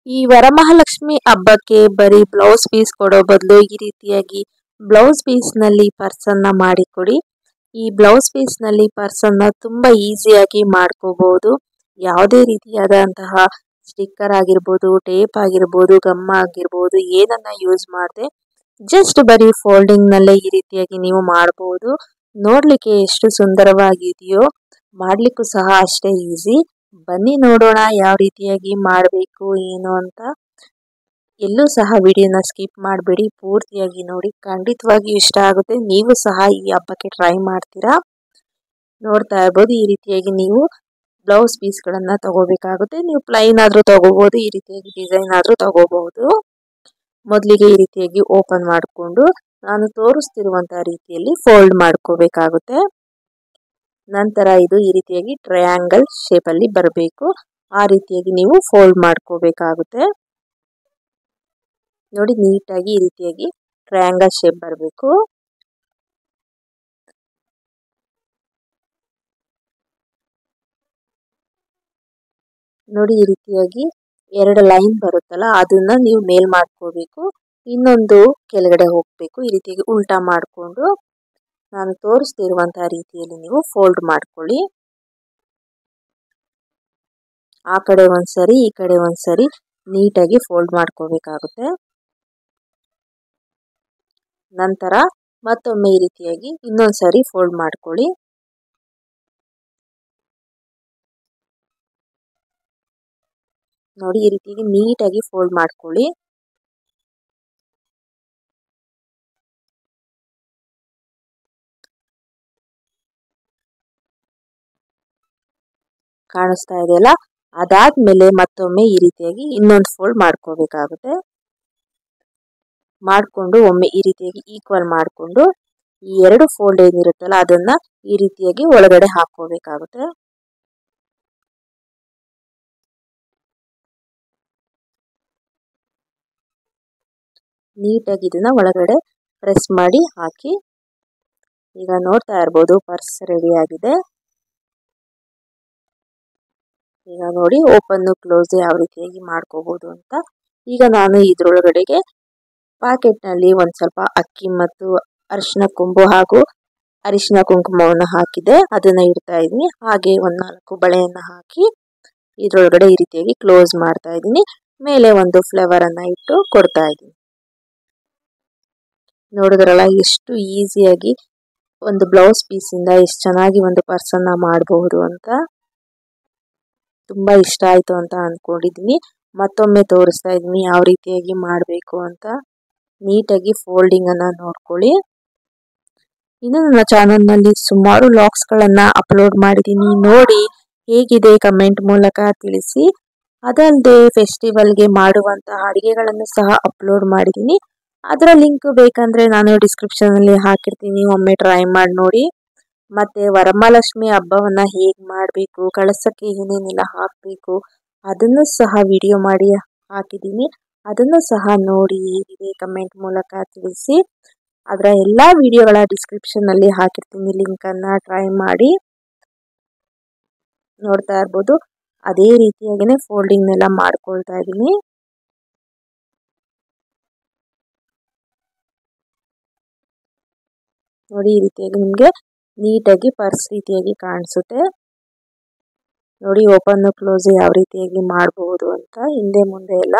ಈ ವರಮಹಾಲಕ್ಷ್ಮಿ ಹಬ್ಬಕ್ಕೆ ಬರೀ ಬ್ಲೌಸ್ ಪೀಸ್ ಕೊಡೋ ಬದಲು ಈ ರೀತಿಯಾಗಿ ಬ್ಲೌಸ್ ಪೀಸ್ ನಲ್ಲಿ ಪರ್ಸನ್ನ ಮಾಡಿಕೊಡಿ. ಈ ಬ್ಲೌಸ್ ಪೀಸ್ ನಲ್ಲಿ ಪರ್ಸನ್ನ ತುಂಬಾ ಈಸಿಯಾಗಿ ಮಾಡ್ಕೋಬಹುದು. ಯಾವುದೇ ರೀತಿಯಾದಂತಹ ಸ್ಟಿಕ್ಕರ್ ಆಗಿರ್ಬೋದು, ಟೇಪ್ ಆಗಿರ್ಬೋದು, ಗಮ್ ಆಗಿರ್ಬೋದು, ಏನನ್ನ ಯೂಸ್ ಮಾಡದೆ ಜಸ್ಟ್ ಬರೀ ಫೋಲ್ಡಿಂಗ್ ನಲ್ಲೇ ಈ ರೀತಿಯಾಗಿ ನೀವು ಮಾಡಬಹುದು. ನೋಡ್ಲಿಕ್ಕೆ ಎಷ್ಟು ಸುಂದರವಾಗಿದೆಯೋ, ಮಾಡ್ಲಿಕ್ಕೂ ಸಹ ಅಷ್ಟೇ ಈಸಿ. ಬನ್ನಿ ನೋಡೋಣ ಯಾವ ರೀತಿಯಾಗಿ ಮಾಡಬೇಕು ಏನು ಅಂತ. ಎಲ್ಲೂ ಸಹ ವಿಡಿಯೋನ ಸ್ಕಿಪ್ ಮಾಡಬೇಡಿ, ಪೂರ್ತಿಯಾಗಿ ನೋಡಿ. ಖಂಡಿತವಾಗಿ ಇಷ್ಟ ಆಗುತ್ತೆ. ನೀವು ಸಹ ಈ ಹಬ್ಬಕ್ಕೆ ಟ್ರೈ ಮಾಡ್ತೀರಾ. ನೋಡ್ತಾ ಇರ್ಬೋದು, ಈ ರೀತಿಯಾಗಿ ನೀವು ಬ್ಲೌಸ್ ಪೀಸ್ಗಳನ್ನ ತಗೋಬೇಕಾಗುತ್ತೆ. ನೀವು ಪ್ಲೈನ್ ಆದ್ರೂ ತಗೋಬಹುದು, ಈ ರೀತಿಯಾಗಿ ಡಿಸೈನ್ ಆದ್ರೂ ತಗೋಬಹುದು. ಮೊದಲಿಗೆ ಈ ರೀತಿಯಾಗಿ ಓಪನ್ ಮಾಡಿಕೊಂಡು ನಾನು ತೋರಿಸ್ತಿರುವಂತಹ ರೀತಿಯಲ್ಲಿ ಫೋಲ್ಡ್ ಮಾಡ್ಕೋಬೇಕಾಗುತ್ತೆ. ನಂತರ ಇದು ಈ ರೀತಿಯಾಗಿ ಟ್ರಯಾಂಗಲ್ ಶೇಪ್ ಅಲ್ಲಿ ಬರಬೇಕು. ಆ ರೀತಿಯಾಗಿ ನೀವು ಫೋಲ್ಡ್ ಮಾಡ್ಕೋಬೇಕಾಗುತ್ತೆ. ನೋಡಿ, ನೀಟಾಗಿ ಈ ರೀತಿಯಾಗಿ ಟ್ರಯಾಂಗಲ್ ಶೇಪ್ ಬರಬೇಕು. ನೋಡಿ, ಈ ರೀತಿಯಾಗಿ ಎರಡು ಲೈನ್ ಬರುತ್ತಲ್ಲ, ಅದನ್ನ ನೀವು ಮೇಲ್ ಮಾಡ್ಕೋಬೇಕು. ಇನ್ನೊಂದು ಕೆಳಗಡೆ ಹೋಗ್ಬೇಕು. ಈ ರೀತಿಯಾಗಿ ಉಲ್ಟಾ ಮಾಡಿಕೊಂಡು ನಾನು ತೋರಿಸ್ತಿರುವಂತಹ ರೀತಿಯಲ್ಲಿ ನೀವು ಫೋಲ್ಡ್ ಮಾಡ್ಕೊಳ್ಳಿ. ಆ ಕಡೆ ಒಂದ್ಸರಿ, ಈ ಕಡೆ ಒಂದ್ಸರಿ ನೀಟಾಗಿ ಫೋಲ್ಡ್ ಮಾಡ್ಕೋಬೇಕಾಗುತ್ತೆ. ನಂತರ ಮತ್ತೊಮ್ಮೆ ಈ ರೀತಿಯಾಗಿ ಇನ್ನೊಂದ್ಸರಿ ಫೋಲ್ಡ್ ಮಾಡ್ಕೊಳ್ಳಿ. ನೋಡಿ, ಈ ರೀತಿಯಾಗಿ ನೀಟಾಗಿ ಫೋಲ್ಡ್ ಮಾಡ್ಕೊಳ್ಳಿ. ಕಾಣಿಸ್ತಾ ಇದೆಯಲ್ಲ, ಅದಾದ್ಮೇಲೆ ಮತ್ತೊಮ್ಮೆ ಈ ರೀತಿಯಾಗಿ ಇನ್ನೊಂದು ಫೋಲ್ಡ್ ಮಾಡ್ಕೋಬೇಕಾಗುತ್ತೆ. ಮಾಡಿಕೊಂಡು ಒಮ್ಮೆ ಈ ರೀತಿಯಾಗಿ ಈಕ್ವಲ್ ಮಾಡಿಕೊಂಡು ಈ ಎರಡು ಫೋಲ್ಡ್ ಏನಿರುತ್ತಲ್ಲ ಅದನ್ನ ಈ ರೀತಿಯಾಗಿ ಒಳಗಡೆ ಹಾಕೋಬೇಕಾಗುತ್ತೆ. ನೀಟಾಗಿ ಇದನ್ನ ಒಳಗಡೆ ಪ್ರೆಸ್ ಮಾಡಿ ಹಾಕಿ. ಈಗ ನೋಡ್ತಾ ಇರ್ಬೋದು, ಪರ್ಸ್ ರೆಡಿ ಆಗಿದೆ. ಈಗ ನೋಡಿ, ಓಪನ್ ಕ್ಲೋಸ್ ಯಾವ ರೀತಿಯಾಗಿ ಮಾಡ್ಕೋಬಹುದು ಅಂತ. ಈಗ ನಾನು ಇದ್ರೊಳಗಡೆಗೆ ಪಾಕೆಟ್ ನಲ್ಲಿ ಒಂದ್ ಸ್ವಲ್ಪ ಅಕ್ಕಿ ಮತ್ತು ಅರಿಶಿನ ಕೊಂಬು ಹಾಗೂ ಅರಿಶಿನ ಕುಂಕುಮವನ್ನು ಹಾಕಿದೆ, ಅದನ್ನ ಇಡ್ತಾ ಇದೀನಿ. ಹಾಗೆ ಒಂದ್ 4 ಬಳೆಯನ್ನ ಹಾಕಿ ಇದ್ರೊಳಗಡೆ ಈ ರೀತಿಯಾಗಿ ಕ್ಲೋಸ್ ಮಾಡ್ತಾ ಇದೀನಿ. ಮೇಲೆ ಒಂದು ಫ್ಲವರ್ ಅನ್ನ ಇಟ್ಟು ಕೊಡ್ತಾ ಇದೀನಿ. ನೋಡಿದ್ರಲ್ಲ, ಎಷ್ಟು ಈಸಿಯಾಗಿ ಒಂದು ಬ್ಲೌಸ್ ಪೀಸ್ ಇಂದ ಎಷ್ಟು ಚೆನ್ನಾಗಿ ಒಂದು ಪರ್ಸನ್ನ ಮಾಡಬಹುದು ಅಂತ. ತುಂಬಾ ಇಷ್ಟ ಆಯ್ತು ಅಂತ ಅನ್ಕೊಂಡಿದೀನಿ. ಮತ್ತೊಮ್ಮೆ ತೋರಿಸ್ತಾ ಇದೀನಿ ಯಾವ ರೀತಿಯಾಗಿ ಮಾಡಬೇಕು ಅಂತ. ನೀಟಾಗಿ ಫೋಲ್ಡಿಂಗ್ ಅನ್ನ ನೋಡ್ಕೊಳ್ಳಿ. ಇನ್ನು ನನ್ನ ಚಾನಲ್ ನಲ್ಲಿ ಸುಮಾರು ವ್ಲಾಗ್ಸ್ ಗಳನ್ನ ಅಪ್ಲೋಡ್ ಮಾಡಿದೀನಿ. ನೋಡಿ, ಹೇಗಿದೆ ಕಮೆಂಟ್ ಮೂಲಕ ತಿಳಿಸಿ. ಅದಲ್ಲದೆ ಫೆಸ್ಟಿವಲ್ಗೆ ಮಾಡುವಂತಹ ಅಡಿಗೆಗಳನ್ನು ಸಹ ಅಪ್ಲೋಡ್ ಮಾಡಿದೀನಿ. ಅದರ ಲಿಂಕ್ ಬೇಕಂದ್ರೆ ನಾನು ಡಿಸ್ಕ್ರಿಪ್ಷನ್ ಅಲ್ಲಿ ಹಾಕಿರ್ತೀನಿ, ಒಮ್ಮೆ ಟ್ರೈ ಮಾಡಿ ನೋಡಿ. ಮತ್ತೆ ವರಮಹಾಲಕ್ಷ್ಮಿ ಹಬ್ಬವನ್ನ ಹೇಗ್ ಮಾಡಬೇಕು, ಕಳಸಕ್ಕೆ ಏನೇನೆಲ್ಲ ಹಾಕಬೇಕು ಅದನ್ನು ಸಹ ವಿಡಿಯೋ ಮಾಡಿ ಹಾಕಿದ್ದೀನಿ. ಅದನ್ನು ಸಹ ನೋಡಿ, ಹೇಗಿದೆ ಕಮೆಂಟ್ ಮೂಲಕ ತಿಳಿಸಿ. ಅದರ ಎಲ್ಲಾ ವಿಡಿಯೋಗಳ ಡಿಸ್ಕ್ರಿಪ್ಷನ್ ಅಲ್ಲಿ ಹಾಕಿರ್ತೀನಿ, ಲಿಂಕ್ ಅನ್ನ ಟ್ರೈ ಮಾಡಿ. ನೋಡ್ತಾ ಇರ್ಬೋದು, ಅದೇ ರೀತಿಯಾಗಿನೇ ಫೋಲ್ಡಿಂಗ್ ನೆಲ್ಲ ಮಾಡ್ಕೊಳ್ತಾ ಇದ್ದೀನಿ. ನೋಡಿ, ಈ ರೀತಿಯಾಗಿ ನಿಮ್ಗೆ ನೀಟಾಗಿ ಪರ್ಸ್ ರೀತಿಯಾಗಿ ಕಾಣಿಸುತ್ತೆ. ನೋಡಿ, ಓಪನ್ ಕ್ಲೋಸ್ ಯಾವ ರೀತಿಯಾಗಿ ಮಾಡಬಹುದು ಅಂತ, ಹಿಂದೆ ಮುಂದೆ ಎಲ್ಲ.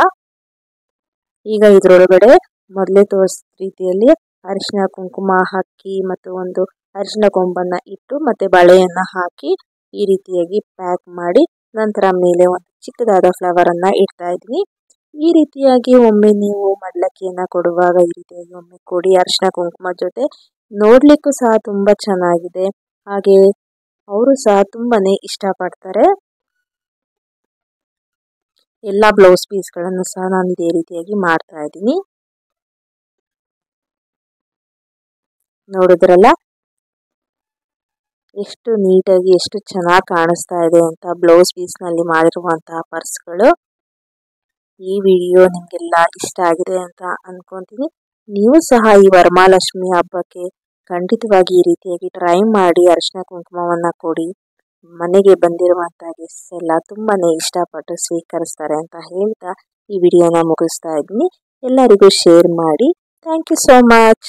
ಈಗ ಇದ್ರೊಳಗಡೆ ಮೊದಲೇ ತೋರಿಸಿದ ರೀತಿಯಲ್ಲಿ ಅರಿಶಿನ ಕುಂಕುಮ ಹಾಕಿ ಮತ್ತು ಒಂದು ಅರಿಶಿನ ಕೊಂಬನ್ನ ಇಟ್ಟು ಮತ್ತೆ ಬಳೆಯನ್ನ ಹಾಕಿ ಈ ರೀತಿಯಾಗಿ ಪ್ಯಾಕ್ ಮಾಡಿ, ನಂತರ ಮೇಲೆ ಒಂದು ಚಿಕ್ಕದಾದ ಫ್ಲವರ್ ಅನ್ನ ಇಡ್ತಾ ಇದ್ವಿ. ಈ ರೀತಿಯಾಗಿ ಒಮ್ಮೆ ನೀವು ಮಡ್ಲಕ್ಕಿಯನ್ನ ಕೊಡುವಾಗ ಈ ರೀತಿಯಾಗಿ ಒಮ್ಮೆ ಕೊಡಿ ಅರಿಶಿನ ಕುಂಕುಮ ಜೊತೆ. ನೋಡ್ಲಿಕ್ಕೂ ಸಹ ತುಂಬಾ ಚೆನ್ನಾಗಿದೆ. ಹಾಗೆ ಅವರು ಸಹ ತುಂಬಾನೇ ಇಷ್ಟಪಡ್ತಾರೆ. ಎಲ್ಲಾ ಬ್ಲೌಸ್ ಪೀಸ್ ಗಳನ್ನು ಸಹ ನಾನು ಇದೇ ರೀತಿಯಾಗಿ ಮಾಡ್ತಾ ಇದ್ದೀನಿ. ನೋಡಿದ್ರಲ್ಲ, ಎಷ್ಟು ನೀಟಾಗಿ ಎಷ್ಟು ಚೆನ್ನಾಗಿ ಕಾಣಿಸ್ತಾ ಇದೆ ಅಂತ ಬ್ಲೌಸ್ ಪೀಸ್ ನಲ್ಲಿ ಮಾಡಿರುವಂತಹ ಪರ್ಸ್ಗಳು. ಈ ವಿಡಿಯೋ ನಿಮ್ಗೆಲ್ಲ ಇಷ್ಟ ಆಗಿದೆ ಅಂತ ಅನ್ಕೊಂತೀನಿ. ನೀವು ಸಹ ಈ ವರಮಹಾಲಕ್ಷ್ಮಿ ಹಬ್ಬಕ್ಕೆ ಖಂಡಿತವಾಗಿ ಈ ರೀತಿಯಾಗಿ ಟ್ರೈ ಮಾಡಿ ಅರಿಶಿನ ಕುಂಕುಮವನ್ನ ಕೊಡಿ. ಮನೆಗೆ ಬಂದಿರುವಂತಹ ಗೆಸ್ಟ್ಸ್ ಎಲ್ಲ ತುಂಬಾನೇ ಇಷ್ಟಪಟ್ಟು ಸ್ವೀಕರಿಸ್ತಾರೆ ಅಂತ ಹೇಳ್ತಾ ಈ ವಿಡಿಯೋನ ಮುಗಿಸ್ತಾ ಇದ್ದೀನಿ. ಎಲ್ಲರಿಗೂ ಶೇರ್ ಮಾಡಿ. Thank you so much.